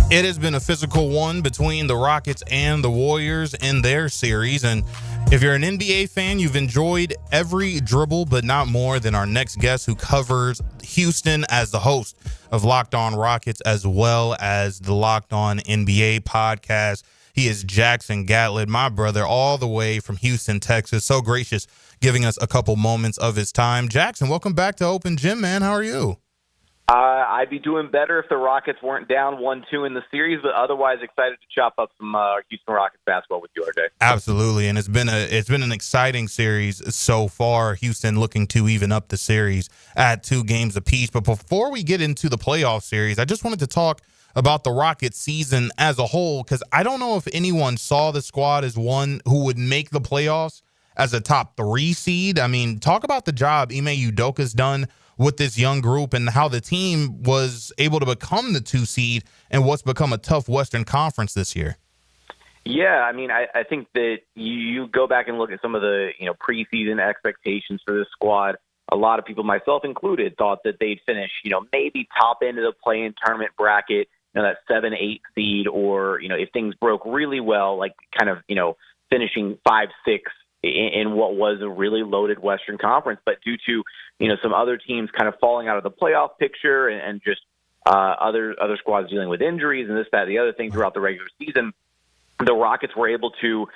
It has been a physical one between the Rockets and the Warriors in their series. And if you're an NBA fan, you've enjoyed every dribble, but not more than our next guest who covers Houston as the host of Locked On Rockets as well as the Locked On NBA podcast. He is Jackson Gatlett, my brother, all the way from Houston, Texas. So gracious, giving us a couple moments of his time. Jackson, welcome back to Open Gym, man. How are you? I'd be doing better if the Rockets weren't down 1-2 in the series, but otherwise excited to chop up some Houston Rockets basketball with you, RJ. Absolutely, and it's been an exciting series so far. Houston looking to even up the series at 2 games apiece. But before we get into the playoff series, I just wanted to talk about the Rockets season as a whole, because I don't know if anyone saw the squad as one who would make the playoffs as a top 3 seed. I mean, talk about the job Ime Udoka's done with this young group and how the team was able to become the 2 seed and what's become a tough Western Conference this year. Yeah, I mean, I think that you go back and look at some of the preseason expectations for this squad. A lot of people, myself included, thought that they'd finish maybe top end of the play-in tournament bracket, that 7-8 seed, or if things broke really well, like kind of finishing 5-6 in what was a really loaded Western Conference. But due to some other teams kind of falling out of the playoff picture and just other squads dealing with injuries and this, that, the other thing throughout the regular season, the Rockets were able to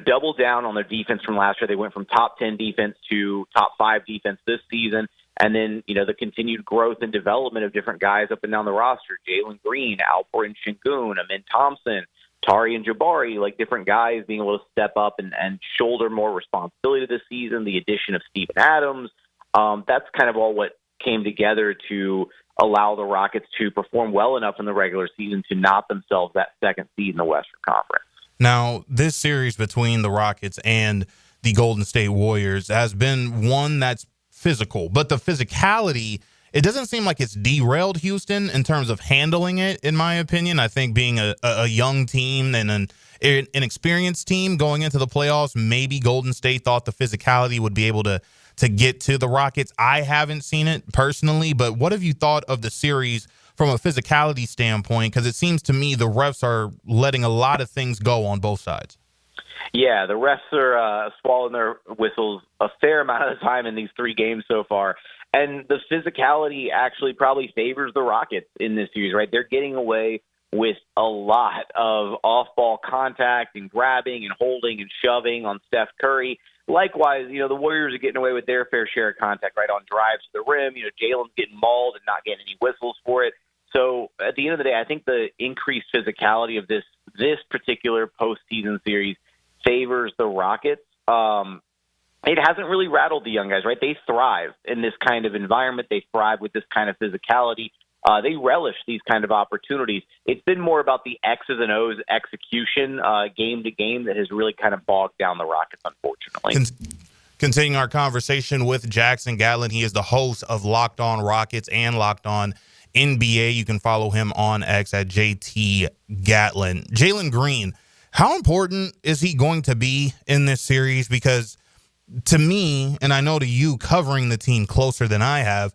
double down on their defense from last year. They went from top 10 defense to top 5 defense this season. And then, the continued growth and development of different guys up and down the roster, Jalen Green, Alperen Şengün, Amin Thompson, Tari and Jabari, like different guys being able to step up and shoulder more responsibility this season, the addition of Steven Adams. That's kind of all what came together to allow the Rockets to perform well enough in the regular season to knock themselves that 2nd seed in the Western Conference. Now, this series between the Rockets and the Golden State Warriors has been one that's physical, but the physicality, it doesn't seem like it's derailed Houston in terms of handling it, in my opinion. I think being a young team and an inexperienced team going into the playoffs, maybe Golden State thought the physicality would be able to get to the Rockets. I haven't seen it personally, but what have you thought of the series from a physicality standpoint? Because it seems to me the refs are letting a lot of things go on both sides. Yeah, the refs are swallowing their whistles a fair amount of the time in these 3 games so far. And the physicality actually probably favors the Rockets in this series, right? They're getting away with a lot of off-ball contact and grabbing and holding and shoving on Steph Curry. Likewise, the Warriors are getting away with their fair share of contact, right, on drives to the rim. Jalen's getting mauled and not getting any whistles for it. So at the end of the day, I think the increased physicality of this particular postseason series favors the Rockets. It hasn't really rattled the young guys, right? They thrive in this kind of environment. They thrive with this kind of physicality. They relish these kind of opportunities. It's been more about the X's and O's execution game to game that has really kind of bogged down the Rockets, unfortunately. Continuing our conversation with Jackson Gatlin. He is the host of Locked On Rockets and Locked On NBA. You can follow him on X at JT Gatlin. Jalen Green, how important is he going to be in this series? Because to me, and I know to you covering the team closer than I have,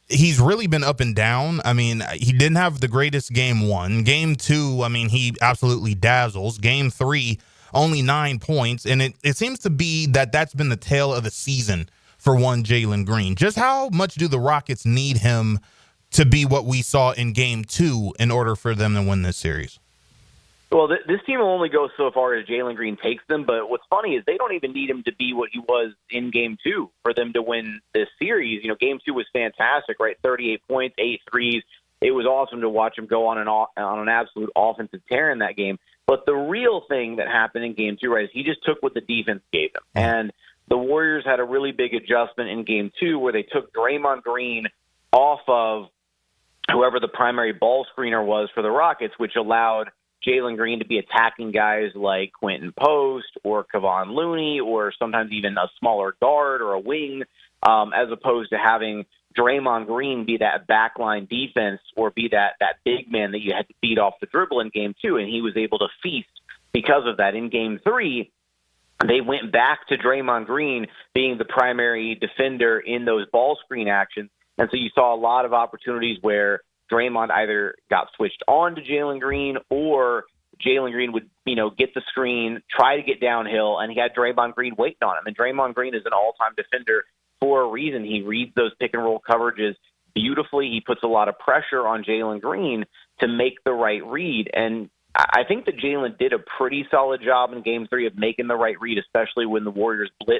he's really been up and down. I mean, he didn't have the greatest game 1. Game 2, I mean, he absolutely dazzles. Game 3, only 9 points. And it seems to be that's been the tale of the season for one Jalen Green. Just how much do the Rockets need him to be what we saw in Game 2 in order for them to win this series? Well, this team will only go so far as Jalen Green takes them, but what's funny is they don't even need him to be what he was in Game 2 for them to win this series. You know, Game 2 was fantastic, right? 38 points, 8 threes. It was awesome to watch him go on an absolute offensive tear in that game. But the real thing that happened in Game 2, right, is he just took what the defense gave him. And the Warriors had a really big adjustment in Game 2 where they took Draymond Green off of whoever the primary ball screener was for the Rockets, which allowed Jalen Green to be attacking guys like Quentin Post or Kevon Looney or sometimes even a smaller guard or a wing, as opposed to having Draymond Green be that backline defense or be that big man that you had to beat off the dribble in Game 2, and he was able to feast because of that. In Game 3, they went back to Draymond Green being the primary defender in those ball screen actions, and so you saw a lot of opportunities where Draymond either got switched on to Jalen Green or Jalen Green would, get the screen, try to get downhill, and he had Draymond Green waiting on him. And Draymond Green is an all-time defender for a reason. He reads those pick-and-roll coverages beautifully. He puts a lot of pressure on Jalen Green to make the right read. And I think that Jalen did a pretty solid job in Game 3 of making the right read, especially when the Warriors blitzed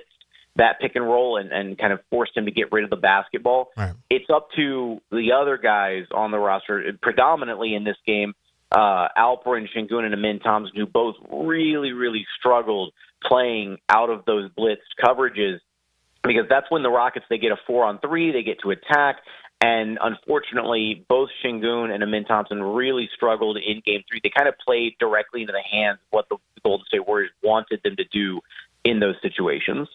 that pick and roll and kind of forced him to get rid of the basketball. Right. It's up to the other guys on the roster, predominantly in this game, Alperen Şengün and Amin Thompson, who both really, really struggled playing out of those blitzed coverages, because that's when the Rockets, they get a 4-on-3, they get to attack, and unfortunately, both Şengün and Amin Thompson really struggled in Game 3. They kind of played directly into the hands of what the Golden State Warriors wanted them to do in those situations.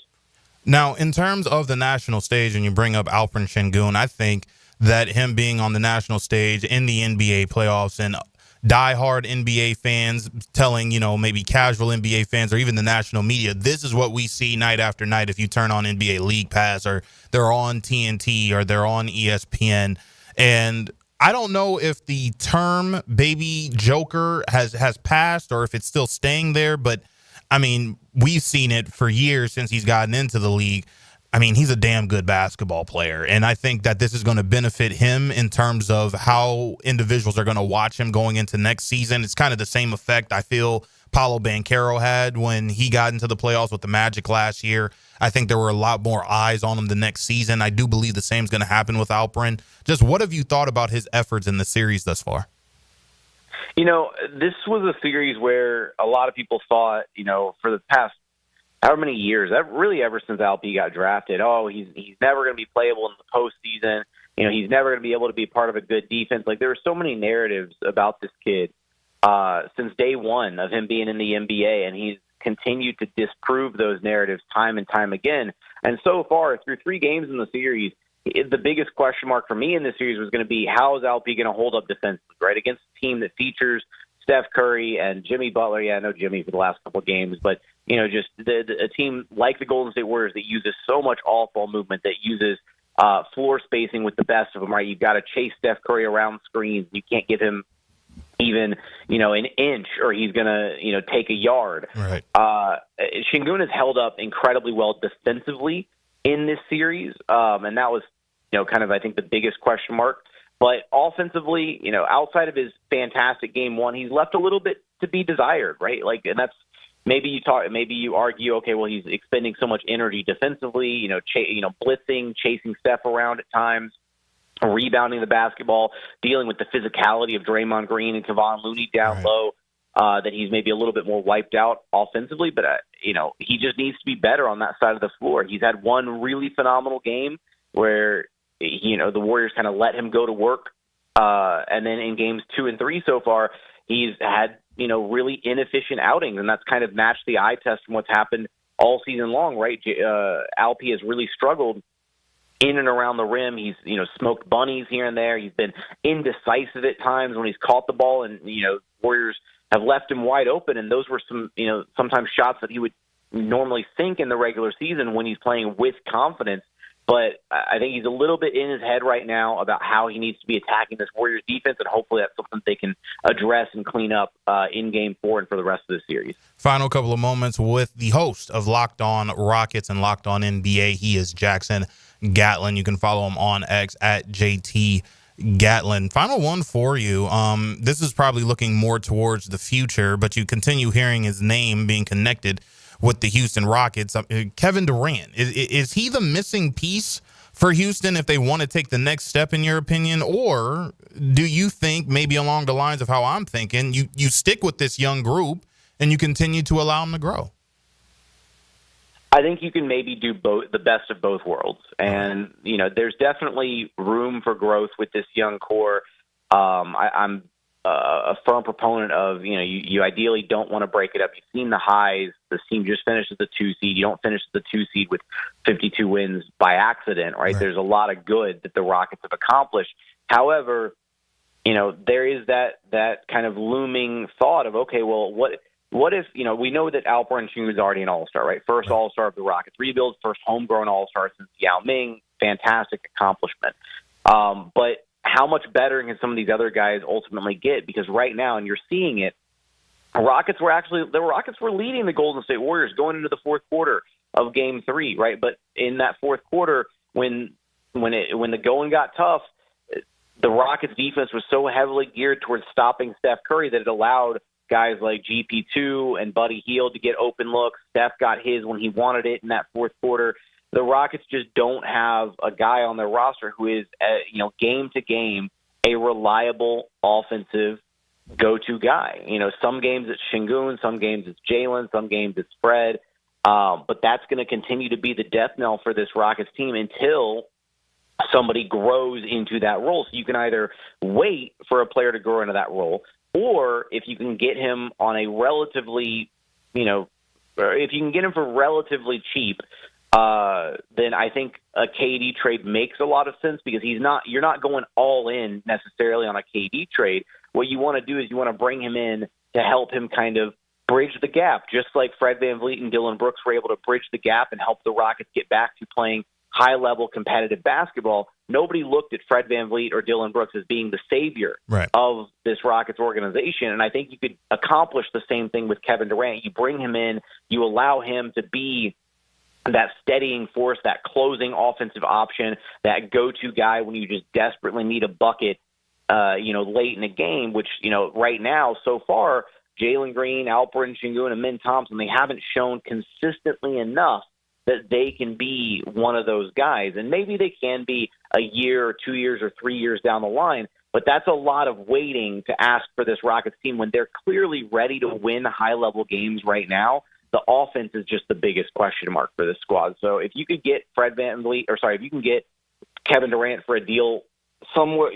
Now, in terms of the national stage, and you bring up Alperen Şengün, I think that him being on the national stage in the NBA playoffs and diehard NBA fans telling, maybe casual NBA fans or even the national media, this is what we see night after night if you turn on NBA League Pass or they're on TNT or they're on ESPN. And I don't know if the term baby joker has passed or if it's still staying there, but I mean, we've seen it for years since he's gotten into the league. I mean, he's a damn good basketball player, and I think that this is going to benefit him in terms of how individuals are going to watch him going into next season. It's kind of the same effect I feel Paolo Banchero had when he got into the playoffs with the Magic last year. I think there were a lot more eyes on him the next season. I do believe the same is going to happen with Alperen. Just what have you thought about his efforts in the series thus far? This was a series where a lot of people thought, for the past however many years, really ever since Alp got drafted, he's never going to be playable in the postseason. He's never going to be able to be part of a good defense. Like, there were so many narratives about this kid since day one of him being in the NBA, and he's continued to disprove those narratives time and time again. And so far, through 3 games in the series, the biggest question mark for me in this series was going to be, how is Alp going to hold up defensively, right, against a team that features Steph Curry and Jimmy Butler. Yeah, I know Jimmy for the last couple of games, but just a team like the Golden State Warriors that uses so much off-ball movement, that uses floor spacing with the best of them. Right, you've got to chase Steph Curry around screens. You can't give him even an inch, or he's gonna take a yard. Right. Şengün has held up incredibly well defensively in this series, and that was kind of, I think, the biggest question mark. But offensively, outside of his fantastic game 1, he's left a little bit to be desired, right? And that's maybe you argue, okay, well, he's expending so much energy defensively, blitzing, chasing Steph around at times. rebounding the basketball, dealing with the physicality of Draymond Green and Kevon Looney down low, that he's maybe a little bit more wiped out offensively. But, he just needs to be better on that side of the floor. He's had one really phenomenal game where, the Warriors kind of let him go to work. And then in games 2 and 3 so far, he's had, really inefficient outings, and that's kind of matched the eye test from what's happened all season long, right? Alpi has really struggled in and around the rim. He's, smoked bunnies here and there. He's been indecisive at times when he's caught the ball, and, Warriors have left him wide open, and those were some, sometimes shots that he would normally sink in the regular season when he's playing with confidence. But I think he's a little bit in his head right now about how he needs to be attacking this Warriors defense, and hopefully that's something they can address and clean up in Game 4 and for the rest of the series. Final couple of moments with the host of Locked On Rockets and Locked On NBA. He is Jackson Gatlin. You can follow him on X at JT Gatlin. Final one for you. This is probably looking more towards the future, but you continue hearing his name being connected with the Houston Rockets. Kevin Durant, is he the missing piece for Houston if they want to take the next step, in your opinion? Or do you think, maybe along the lines of how I'm thinking, you stick with this young group and you continue to allow them to grow? I think you can maybe do both, the best of both worlds. And, there's definitely room for growth with this young core. I'm a firm proponent of, you ideally don't want to break it up. You've seen the highs. This team just finished as the 2 seed. You don't finish as the 2 seed with 52 wins by accident, right? There's a lot of good that the Rockets have accomplished. However, there is that kind of looming thought of, okay, well, what if, we know that Alperen Sengun is already an all-star, right? First all-star of the Rockets rebuild, first homegrown all-star since Yao Ming. Fantastic accomplishment. But how much better can some of these other guys ultimately get? Because right now, and you're seeing it, the Rockets were leading the Golden State Warriors going into the fourth quarter of Game 3, right? But in that fourth quarter, when the going got tough, the Rockets defense was so heavily geared towards stopping Steph Curry that it allowed guys like GP2 and Buddy Hield to get open looks. Steph got his when he wanted it in that fourth quarter. The Rockets just don't have a guy on their roster who is, game to game, a reliable offensive go-to guy. Some games it's Sengun, some games it's Jalen, some games it's Fred. But that's going to continue to be the death knell for this Rockets team until somebody grows into that role. So you can either wait for a player to grow into that role, or if you can get him on a relatively, if you can get him for relatively cheap, then I think a KD trade makes a lot of sense, because you're not going all in necessarily on a KD trade. What you want to do is you want to bring him in to help him kind of bridge the gap, just like Fred VanVleet and Dillon Brooks were able to bridge the gap and help the Rockets get back to playing high-level competitive basketball. Nobody looked at Fred VanVleet or Dillon Brooks as being the savior of this Rockets organization, and I think you could accomplish the same thing with Kevin Durant. You bring him in, you allow him to be that steadying force, that closing offensive option, that go-to guy when you just desperately need a bucket, late in the game, which, right now, so far, Jalen Green, Alperen Sengun, and Min Thompson, they haven't shown consistently enough that they can be one of those guys. And maybe they can be a year or 2 years or 3 years down the line, but that's a lot of waiting to ask for this Rockets team when they're clearly ready to win high-level games right now. The offense is just the biggest question mark for this squad. So if you could get if you can get Kevin Durant for a deal somewhere,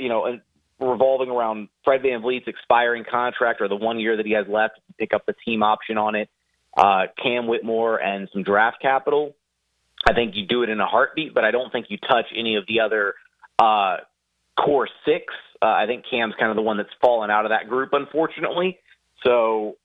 revolving around Fred VanVleet's expiring contract or the 1 year that he has left, pick up the team option on it, Cam Whitmore and some draft capital, I think you do it in a heartbeat, but I don't think you touch any of the other core six. I think Cam's kind of the one that's fallen out of that group, unfortunately. So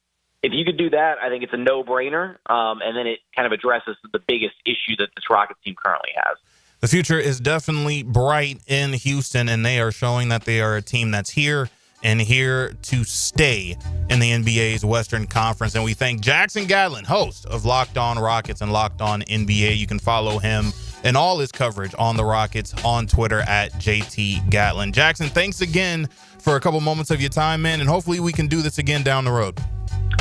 if you could do that, I think it's a no-brainer, and then it kind of addresses the biggest issue that this Rockets team currently has. The future is definitely bright in Houston, and they are showing that they are a team that's here and here to stay in the NBA's Western Conference. And we thank Jackson Gatlin, host of Locked On Rockets and Locked On NBA. You can follow him and all his coverage on the Rockets on Twitter at JT Gatlin. Jackson, thanks again for a couple moments of your time, man, and hopefully we can do this again down the road.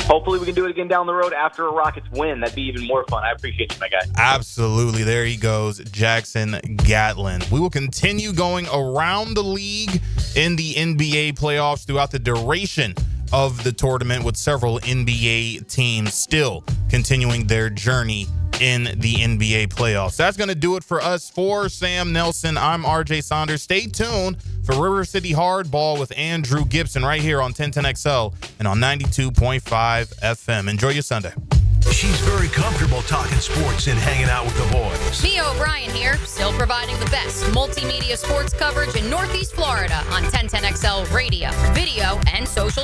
Hopefully we can do it again down the road after a Rockets win. That'd be even more fun. I appreciate you, my guy. Absolutely. There he goes, Jackson Gatlin. We will continue going around the league in the NBA playoffs throughout the duration of the tournament, with several NBA teams still continuing their journey in the NBA playoffs. That's going to do it for us. For Sam Nelson, I'm RJ Saunders. Stay tuned for River City Hardball with Andrew Gibson right here on 1010XL and on 92.5 FM. Enjoy your Sunday. She's very comfortable talking sports and hanging out with the boys. Mia O'Brien here, still providing the best multimedia sports coverage in Northeast Florida on 1010XL radio, video, and social